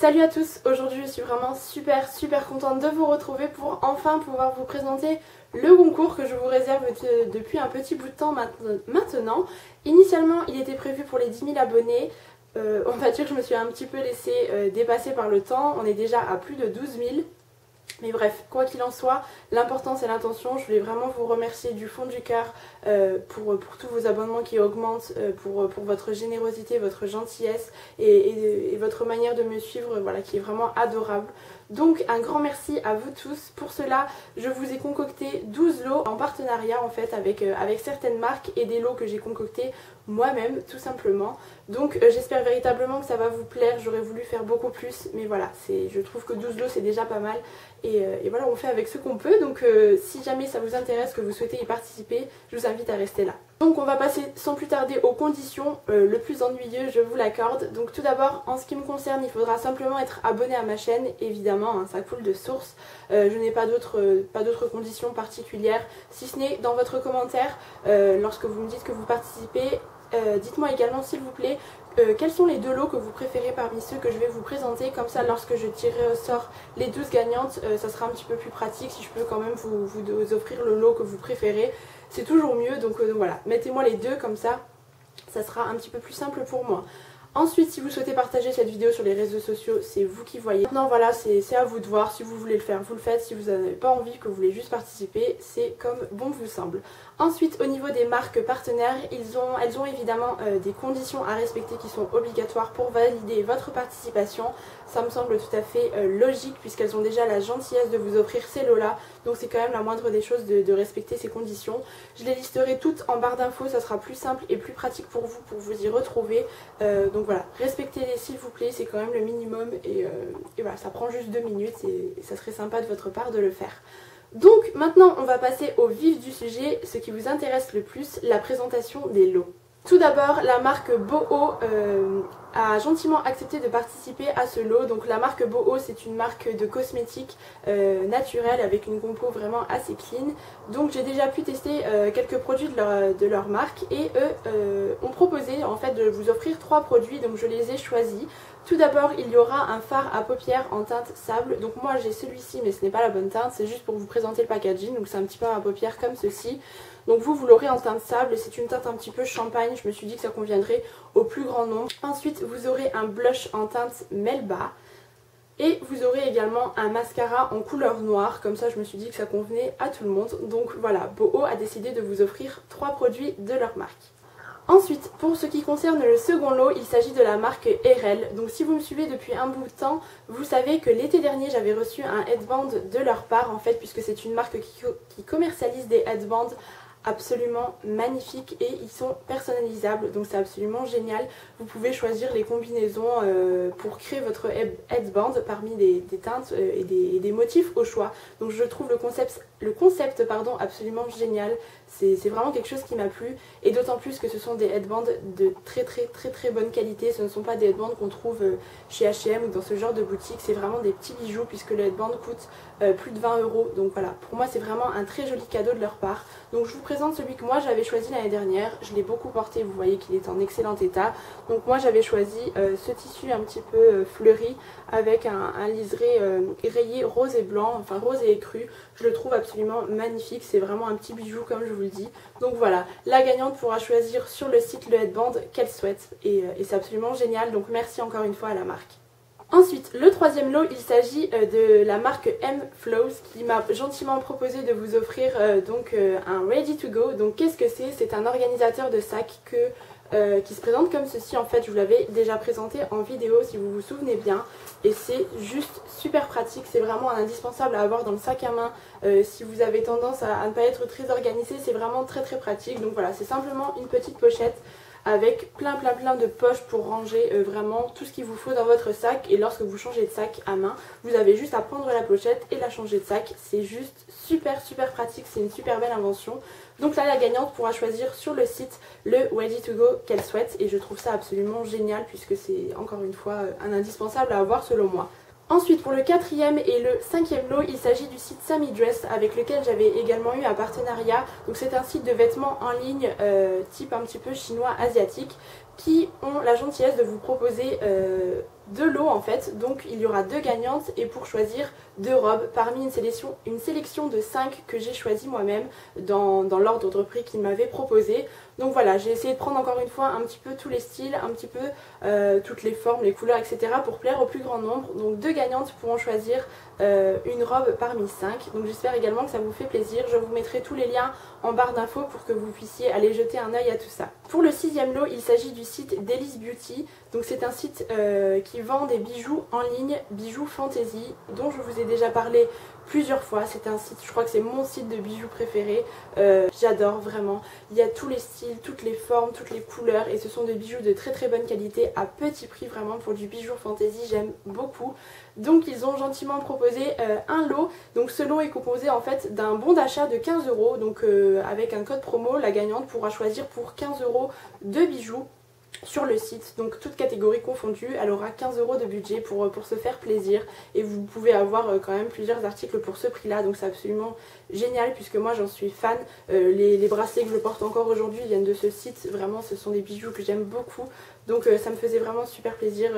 Salut à tous, aujourd'hui je suis vraiment super contente de vous retrouver pour enfin pouvoir vous présenter le concours que je vous réserve depuis un petit bout de temps maintenant. Initialement il était prévu pour les 10 000 abonnés, on va dire que je me suis un petit peu laissée dépasser par le temps, on est déjà à plus de 12 000. Mais bref, quoi qu'il en soit, l'important c'est l'intention. Je voulais vraiment vous remercier du fond du cœur pour tous vos abonnements qui augmentent, pour votre générosité, votre gentillesse et votre manière de me suivre, voilà, qui est vraiment adorable. Donc un grand merci à vous tous. Pour cela, je vous ai concocté 12 lots en partenariat en fait avec certaines marques et des lots que j'ai concoctés moi-même tout simplement. Donc j'espère véritablement que ça va vous plaire. J'aurais voulu faire beaucoup plus, mais voilà, je trouve que 12 lots c'est déjà pas mal. Et voilà, on fait avec ce qu'on peut. Donc si jamais ça vous intéresse, que vous souhaitez y participer, je vous invite à rester là. Donc on va passer sans plus tarder aux conditions, le plus ennuyeux, je vous l'accorde. Donc tout d'abord, en ce qui me concerne, il faudra simplement être abonné à ma chaîne, évidemment, hein, ça coule de source. Je n'ai pas d'autres conditions particulières, si ce n'est dans votre commentaire, lorsque vous me dites que vous participez, dites-moi également s'il vous plaît quels sont les 2 lots que vous préférez parmi ceux que je vais vous présenter. Comme ça, lorsque je tirerai au sort les 12 gagnantes, ça sera un petit peu plus pratique si je peux quand même vous offrir le lot que vous préférez. C'est toujours mieux, donc voilà, mettez-moi les 2 comme ça sera un petit peu plus simple pour moi. Ensuite, si vous souhaitez partager cette vidéo sur les réseaux sociaux, c'est vous qui voyez. Maintenant voilà, c'est à vous de voir. Si vous voulez le faire, vous le faites. Si vous n'avez pas envie, que vous voulez juste participer, c'est comme bon vous semble. Ensuite, au niveau des marques partenaires, elles ont évidemment des conditions à respecter qui sont obligatoires pour valider votre participation. Ça me semble tout à fait logique puisqu'elles ont déjà la gentillesse de vous offrir ces lots-là. Donc c'est quand même la moindre des choses de respecter ces conditions. Je les listerai toutes en barre d'infos, ça sera plus simple et plus pratique pour vous y retrouver. Donc voilà, respectez-les s'il vous plaît, c'est quand même le minimum et voilà, ça prend juste 2 minutes et ça serait sympa de votre part de le faire. Donc maintenant on va passer au vif du sujet, ce qui vous intéresse le plus, la présentation des lots. Tout d'abord, la marque Boho a gentiment accepté de participer à ce lot. Donc la marque Boho, c'est une marque de cosmétiques naturels avec une compo vraiment assez clean. Donc j'ai déjà pu tester quelques produits de leur marque et eux ont proposé en fait de vous offrir 3 produits, donc je les ai choisis. Tout d'abord, il y aura un fard à paupières en teinte sable. Donc moi j'ai celui-ci mais ce n'est pas la bonne teinte, c'est juste pour vous présenter le packaging. Donc c'est un petit peu à paupières comme ceci. Donc vous l'aurez en teinte sable et c'est une teinte un petit peu champagne, je me suis dit que ça conviendrait au plus grand nombre. Ensuite vous aurez un blush en teinte Melba et vous aurez également un mascara en couleur noire, comme ça je me suis dit que ça convenait à tout le monde. Donc voilà, Boho a décidé de vous offrir 3 produits de leur marque. Ensuite, pour ce qui concerne le second lot, il s'agit de la marque Erel. Donc si vous me suivez depuis un bout de temps, vous savez que l'été dernier j'avais reçu un headband de leur part en fait, puisque c'est une marque qui commercialise des headbands absolument magnifiques et ils sont personnalisables, donc c'est absolument génial. Vous pouvez choisir les combinaisons pour créer votre headband parmi des teintes et des motifs au choix. Donc je trouve le concept absolument génial. C'est vraiment quelque chose qui m'a plu et d'autant plus que ce sont des headbands de très bonne qualité. Ce ne sont pas des headbands qu'on trouve chez H&M ou dans ce genre de boutique. C'est vraiment des petits bijoux puisque le headband coûte plus de 20 €. Donc voilà, pour moi c'est vraiment un très joli cadeau de leur part. Donc je vous présente celui que moi j'avais choisi l'année dernière. Je l'ai beaucoup porté, vous voyez qu'il est en excellent état. Donc moi j'avais choisi ce tissu un petit peu fleuri avec un liseré rayé rose et blanc, enfin rose et écru. Je le trouve absolument magnifique, c'est vraiment un petit bijou comme je vous le dis. Donc voilà, la gagnante pourra choisir sur le site le headband qu'elle souhaite et c'est absolument génial. Donc merci encore une fois à la marque. Ensuite, le troisième lot, il s'agit de la marque M-Flows qui m'a gentiment proposé de vous offrir un Ready to Go. Donc qu'est-ce que c'est? C'est un organisateur de sacs qui se présente comme ceci. En fait, je vous l'avais déjà présenté en vidéo si vous vous souvenez bien. Et c'est juste super pratique, c'est vraiment un indispensable à avoir dans le sac à main. Si vous avez tendance à ne pas être très organisé, c'est vraiment très pratique. Donc voilà, c'est simplement une petite pochette avec plein de poches pour ranger vraiment tout ce qu'il vous faut dans votre sac. Et lorsque vous changez de sac à main, vous avez juste à prendre la pochette et la changer de sac. C'est juste super pratique, c'est une super belle invention. Donc là la gagnante pourra choisir sur le site le Ready to Go qu'elle souhaite et je trouve ça absolument génial puisque c'est encore une fois un indispensable à avoir selon moi. Ensuite, pour le quatrième et le cinquième lot, il s'agit du site Sammy Dress avec lequel j'avais également eu un partenariat. Donc c'est un site de vêtements en ligne type un petit peu chinois asiatique. qui ont la gentillesse de vous proposer deux lots en fait. Donc il y aura 2 gagnantes et pour choisir 2 robes parmi une sélection de 5 que j'ai choisi moi-même dans l'ordre de prix qu'ils m'avaient proposé. Donc voilà, j'ai essayé de prendre encore une fois un petit peu tous les styles, un petit peu toutes les formes, les couleurs, etc. pour plaire au plus grand nombre. Donc 2 gagnantes pourront choisir une robe parmi 5. Donc j'espère également que ça vous fait plaisir. Je vous mettrai tous les liens en barre d'infos pour que vous puissiez aller jeter un œil à tout ça. Pour le 6e lot, il s'agit du site Delice Beauty. Donc c'est un site qui vend des bijoux en ligne, bijoux fantasy, dont je vous ai déjà parlé plusieurs fois. C'est un site, je crois que c'est mon site de bijoux préféré. J'adore vraiment. Il y a tous les styles, toutes les formes, toutes les couleurs et ce sont des bijoux de très très bonne qualité à petit prix vraiment pour du bijou fantasy. J'aime beaucoup. Donc ils ont gentiment proposé un lot. Donc ce lot est composé en fait d'un bon d'achat de 15 €. Donc avec un code promo, la gagnante pourra choisir pour 15 € de bijoux sur le site, donc toute catégorie confondue. Elle aura 15 € de budget pour se faire plaisir et vous pouvez avoir quand même plusieurs articles pour ce prix là, donc c'est absolument génial puisque moi j'en suis fan. Les bracelets que je porte encore aujourd'hui viennent de ce site, vraiment ce sont des bijoux que j'aime beaucoup, donc ça me faisait vraiment super plaisir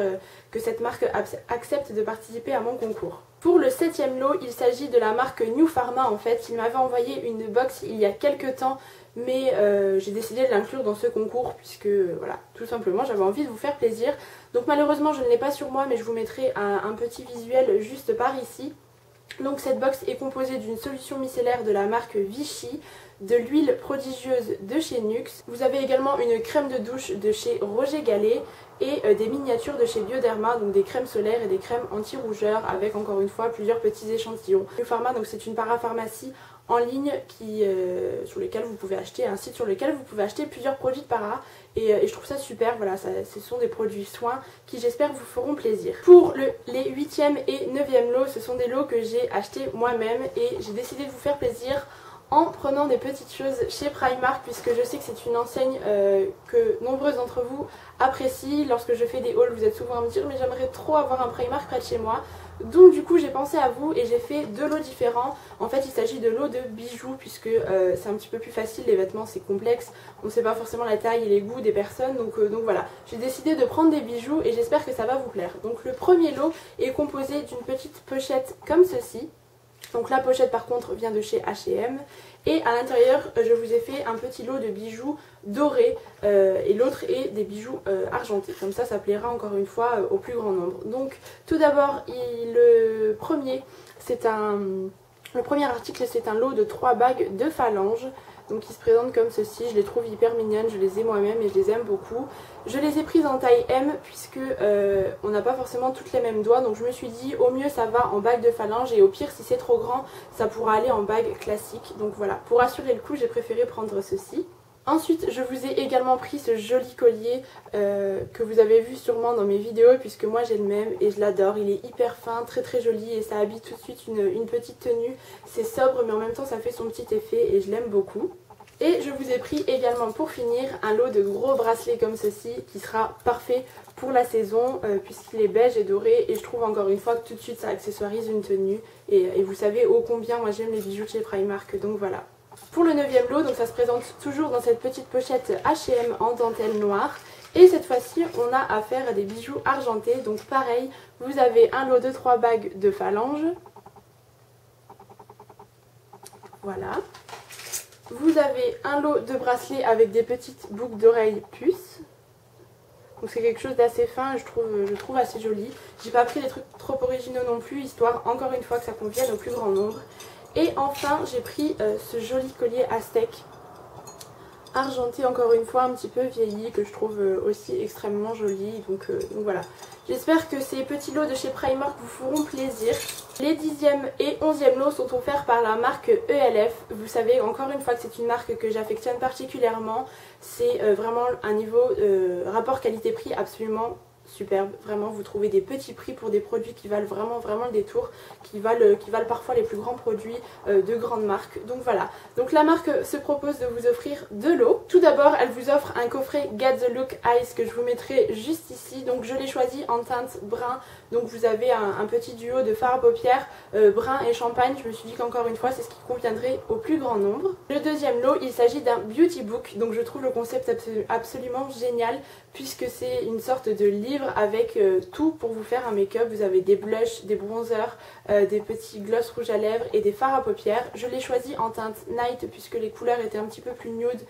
que cette marque accepte de participer à mon concours. Pour le 7e lot, il s'agit de la marque New Pharma en fait. Il m'avait envoyé une box il y a quelques temps, mais j'ai décidé de l'inclure dans ce concours puisque voilà, tout simplement j'avais envie de vous faire plaisir. Donc malheureusement je ne l'ai pas sur moi, mais je vous mettrai un petit visuel juste par ici. Donc cette box est composée d'une solution micellaire de la marque Vichy, de l'huile prodigieuse de chez Nuxe. Vous avez également une crème de douche de chez Roger Gallet et des miniatures de chez Bioderma, donc des crèmes solaires et des crèmes anti-rougeur avec encore une fois plusieurs petits échantillons. New Pharma, donc c'est une parapharmacie en ligne sur lesquels vous pouvez acheter, un site sur lequel vous pouvez acheter plusieurs produits de para et je trouve ça super. Voilà, ce sont des produits soins qui j'espère vous feront plaisir. Pour les 8e et 9e lots, ce sont des lots que j'ai achetés moi-même et j'ai décidé de vous faire plaisir en prenant des petites choses chez Primark puisque je sais que c'est une enseigne que nombreuses d'entre vous apprécient. Lorsque je fais des hauls, vous êtes souvent à me dire mais j'aimerais trop avoir un Primark près de chez moi. Donc du coup j'ai pensé à vous et j'ai fait 2 lots différents. En fait il s'agit de lots de bijoux puisque c'est un petit peu plus facile, les vêtements c'est complexe, on ne sait pas forcément la taille et les goûts des personnes, donc voilà. J'ai décidé de prendre des bijoux et j'espère que ça va vous plaire. Donc le premier lot est composé d'une petite pochette comme ceci. Donc la pochette par contre vient de chez H&M et à l'intérieur je vous ai fait un petit lot de bijoux dorés et l'autre est des bijoux argentés. Comme ça plaira encore une fois au plus grand nombre. Donc tout d'abord le premier article c'est un lot de 3 bagues de phalanges. Donc ils se présentent comme ceci, je les trouve hyper mignonnes, je les ai moi-même et je les aime beaucoup. Je les ai prises en taille M puisque on n'a pas forcément toutes les mêmes doigts, donc je me suis dit au mieux ça va en bague de phalange et au pire si c'est trop grand ça pourra aller en bague classique. Donc voilà, pour assurer le coup j'ai préféré prendre ceci. Ensuite je vous ai également pris ce joli collier que vous avez vu sûrement dans mes vidéos puisque moi j'ai le même et je l'adore. Il est hyper fin, très très joli et ça habille tout de suite une petite tenue. C'est sobre mais en même temps ça fait son petit effet et je l'aime beaucoup. Et je vous ai pris également pour finir un lot de gros bracelets comme ceci qui sera parfait pour la saison puisqu'il est beige et doré et je trouve encore une fois que tout de suite ça accessoirise une tenue et vous savez ô combien moi j'aime les bijoux de chez Primark, donc voilà. Pour le 9e lot, donc ça se présente toujours dans cette petite pochette H&M en dentelle noire. Et cette fois-ci, on a affaire à des bijoux argentés. Donc pareil, vous avez un lot de 3 bagues de phalanges. Voilà. Vous avez un lot de bracelets avec des petites boucles d'oreilles puces. Donc c'est quelque chose d'assez fin, je trouve assez joli. J'ai pas pris des trucs trop originaux non plus, histoire encore une fois que ça convienne au plus grand nombre. Et enfin j'ai pris ce joli collier aztèque argenté encore une fois, un petit peu vieilli, que je trouve aussi extrêmement joli. Donc voilà. J'espère que ces petits lots de chez Primark vous feront plaisir. Les 10e et 11e lots sont offerts par la marque ELF. Vous savez encore une fois que c'est une marque que j'affectionne particulièrement. C'est vraiment un niveau rapport qualité-prix absolument superbes. Vraiment, vous trouvez des petits prix pour des produits qui valent vraiment le détour, qui valent parfois les plus grands produits de grandes marques. Donc voilà, donc la marque se propose de vous offrir de l'eau. Tout d'abord, elle vous offre un coffret Get the Look Eyes que je vous mettrai juste ici. Donc je l'ai choisi en teinte brun, donc vous avez un petit duo de fard à paupières brun et champagne. Je me suis dit qu'encore une fois, c'est ce qui conviendrait au plus grand nombre. Le deuxième lot, il s'agit d'un beauty book, donc je trouve le concept absolument génial puisque c'est une sorte de livre avec tout pour vous faire un make-up. Vous avez des blushs, des bronzers, des petits gloss rouges à lèvres et des fards à paupières. Je l'ai choisi en teinte night puisque les couleurs étaient un petit peu plus nude.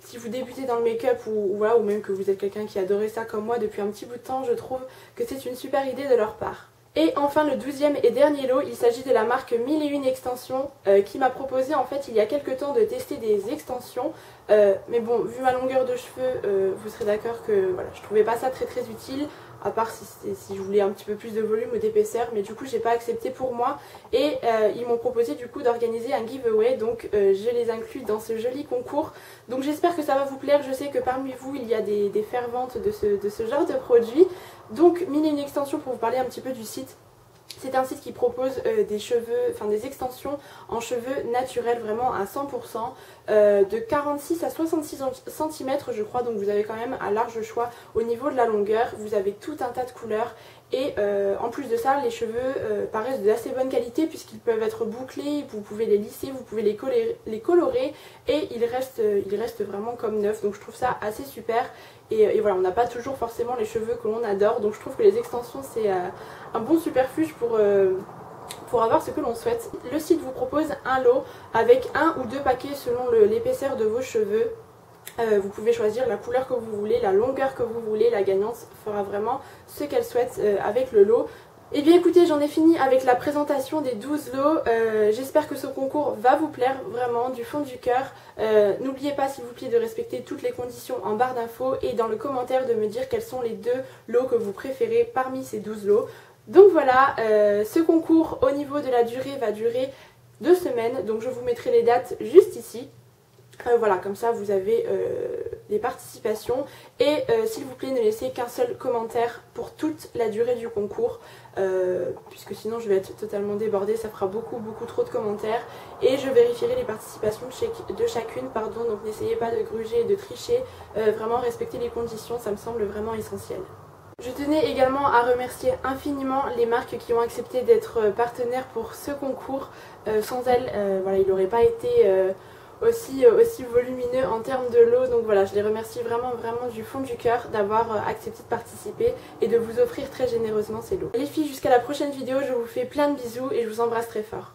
Si vous débutez dans le make-up ou même que vous êtes quelqu'un qui adorait ça comme moi depuis un petit bout de temps, je trouve que c'est une super idée de leur part. Et enfin le 12e et dernier lot, il s'agit de la marque 1001 extensions qui m'a proposé en fait il y a quelques temps de tester des extensions. Mais bon, vu ma longueur de cheveux, vous serez d'accord que voilà, je trouvais pas ça très utile, à part si je voulais un petit peu plus de volume ou d'épaisseur, mais du coup j'ai pas accepté pour moi et ils m'ont proposé du coup d'organiser un giveaway, donc je les inclus dans ce joli concours. Donc j'espère que ça va vous plaire, je sais que parmi vous il y a des ferventes de ce genre de produit. Donc 1001 extensions, pour vous parler un petit peu du site. C'est un site qui propose des extensions en cheveux naturels vraiment à 100%, de 46 à 66 cm je crois, donc vous avez quand même un large choix au niveau de la longueur, vous avez tout un tas de couleurs et en plus de ça les cheveux paraissent d'assez bonne qualité puisqu'ils peuvent être bouclés, vous pouvez les lisser, vous pouvez les colorer et ils restent vraiment comme neufs, donc je trouve ça assez super. Et voilà, on n'a pas toujours forcément les cheveux que l'on adore, donc je trouve que les extensions c'est un bon superfuge pour avoir ce que l'on souhaite. Le site vous propose un lot avec un ou deux paquets selon l'épaisseur de vos cheveux. Vous pouvez choisir la couleur que vous voulez, la longueur que vous voulez, la gagnante fera vraiment ce qu'elle souhaite avec le lot. Et bien écoutez, j'en ai fini avec la présentation des 12 lots. J'espère que ce concours va vous plaire vraiment du fond du cœur. N'oubliez pas s'il vous plaît de respecter toutes les conditions en barre d'infos et dans le commentaire de me dire quels sont les 2 lots que vous préférez parmi ces 12 lots. Donc voilà, ce concours au niveau de la durée va durer 2 semaines, donc je vous mettrai les dates juste ici. Voilà, comme ça vous avez les participations et s'il vous plaît ne laissez qu'un seul commentaire pour toute la durée du concours puisque sinon je vais être totalement débordée, ça fera beaucoup trop de commentaires et je vérifierai les participations de chacune, donc n'essayez pas de gruger et de tricher, vraiment respectez les conditions, ça me semble vraiment essentiel. Je tenais également à remercier infiniment les marques qui ont accepté d'être partenaires pour ce concours. Sans elles, voilà, il n'aurait pas été aussi volumineux en termes de lot, donc voilà, je les remercie vraiment du fond du cœur d'avoir accepté de participer et de vous offrir très généreusement ces lots. Les filles, jusqu'à la prochaine vidéo, je vous fais plein de bisous et je vous embrasse très fort.